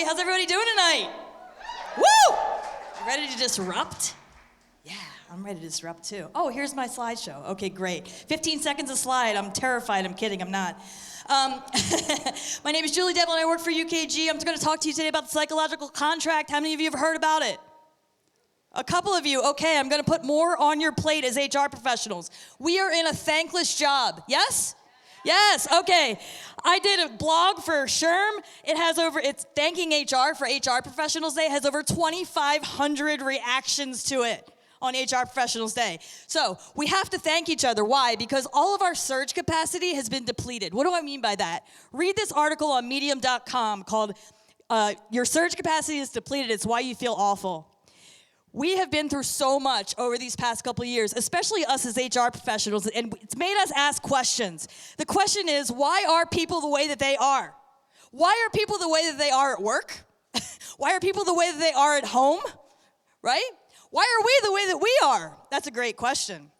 How's everybody doing tonight? Woo! You ready to disrupt? Yeah, I'm ready to disrupt too. Oh, here's my slideshow. Okay, great. 15 seconds a slide. I'm terrified. I'm kidding. I'm not. My name is Julie Develin. I work for UKG. I'm going to talk to you today about the psychological contract. How many of you have heard about it? A couple of you. Okay, I'm going to put more on your plate as HR professionals. We are in a thankless job. Yes? Yes, okay. I did a blog for SHRM. It's thanking HR for HR Professionals Day. It has over 2,500 reactions to it on HR Professionals Day. So we have to thank each other. Why? Because all of our surge capacity has been depleted. What do I mean by that? Read this article on medium.com called Your Surge Capacity is Depleted. It's Why You Feel Awful. We have been through so much over these past couple of years, especially us as HR professionals, and it's made us ask questions. The question is, why are people the way that they are? Why are people the way that they are at work? Why are people the way that they are at home? Right? Why are we the way that we are? That's a great question.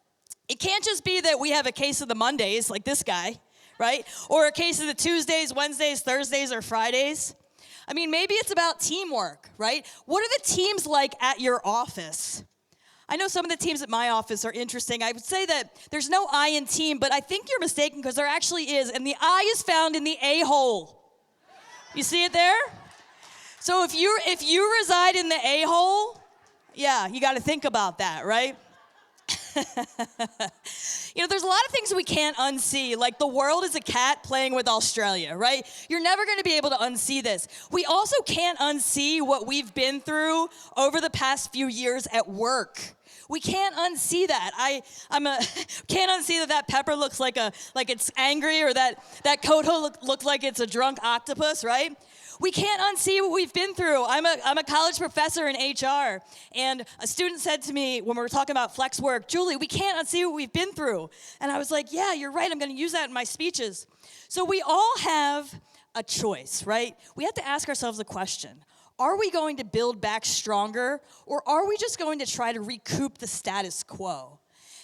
It can't just be that we have a case of the Mondays, like this guy, right? Or a case of the Tuesdays, Wednesdays, Thursdays, or Fridays. I mean, maybe it's about teamwork, right? What are the teams like at your office? I know some of the teams at my office are interesting. I would say that there's no I in team, but I think you're mistaken because there actually is, and the I is found in the A-hole. You see it there? So if you reside in the A-hole, yeah, you got to think about that, right? There's a lot of things we can't unsee, like the world is a cat playing with Australia, right? You're never going to be able to unsee this. We also can't unsee what we've been through over the past few years at work. We can't unsee that. Can't unsee that pepper looks like it's angry, or that coat looks like it's a drunk octopus, right? We can't unsee what we've been through. I'm a college professor in HR, and a student said to me when we were talking about flex work, Julie, we can't unsee what we've been through. And I was like, yeah, you're right. I'm going to use that in my speeches. So we all have a choice, right? We have to ask ourselves a question. Are we going to build back stronger, or are we just going to try to recoup the status quo?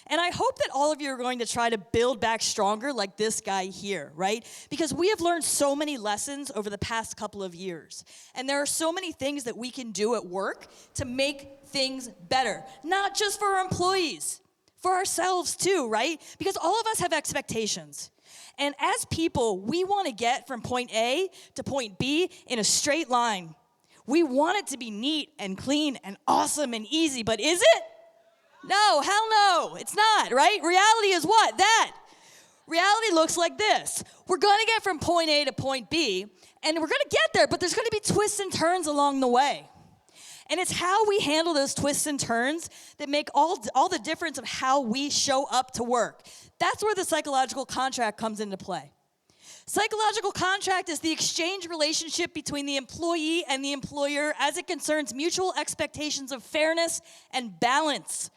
And I hope that all of you are going to try to build back stronger like this guy here, right? Because we have learned so many lessons over the past couple of years. And there are so many things that we can do at work to make things better. Not just for our employees, for ourselves too, right? Because all of us have expectations. And as people, we want to get from point A to point B in a straight line. We want it to be neat and clean and awesome and easy, but is it? No, hell no, it's not, right? Reality is what? That. Reality looks like this. We're going to get from point A to point B, and we're going to get there, but there's going to be twists and turns along the way. And it's how we handle those twists and turns that make all the difference of how we show up to work. That's where the psychological contract comes into play. Psychological contract is the exchange relationship between the employee and the employer as it concerns mutual expectations of fairness and balance.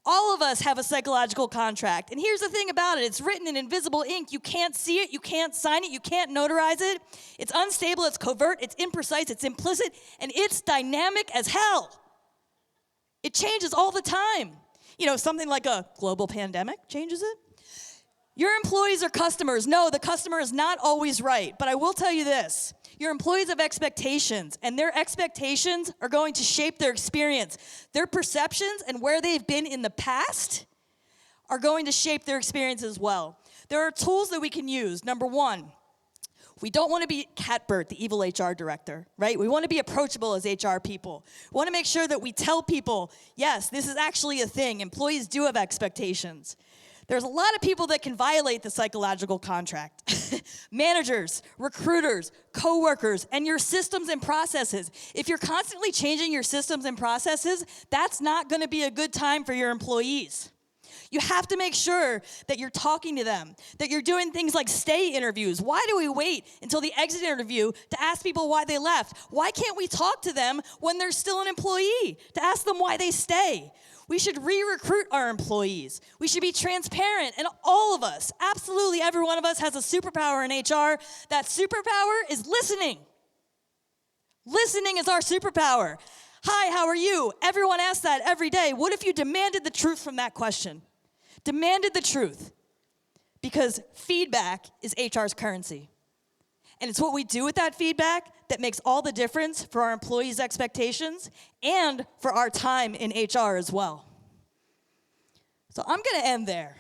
All of us have a psychological contract. And here's the thing about it. It's written in invisible ink. You can't see it. You can't sign it. You can't notarize it. It's unstable. It's covert. It's imprecise. It's implicit. And it's dynamic as hell. It changes all the time. Something like a global pandemic changes it. Your employees are customers. No, the customer is not always right. But I will tell you this. Your employees have expectations, and their expectations are going to shape their experience. Their perceptions and where they've been in the past are going to shape their experience as well. There are tools that we can use. Number one, we don't want to be Catbert, the evil HR director, right? We want to be approachable as HR people. We want to make sure that we tell people, yes, this is actually a thing. Employees do have expectations. There's a lot of people that can violate the psychological contract. Managers, recruiters, coworkers, and your systems and processes. If you're constantly changing your systems and processes, that's not going to be a good time for your employees. You have to make sure that you're talking to them, that you're doing things like stay interviews. Why do we wait until the exit interview to ask people why they left? Why can't we talk to them when they're still an employee to ask them why they stay? We should re-recruit our employees. We should be transparent, and all of us, absolutely every one of us has a superpower in HR. That superpower is listening. Listening is our superpower. Hi, how are you? Everyone asks that every day. What if you demanded the truth from that question? Demanded the truth. Because feedback is HR's currency. And it's what we do with that feedback that makes all the difference for our employees' expectations and for our time in HR as well. So I'm going to end there.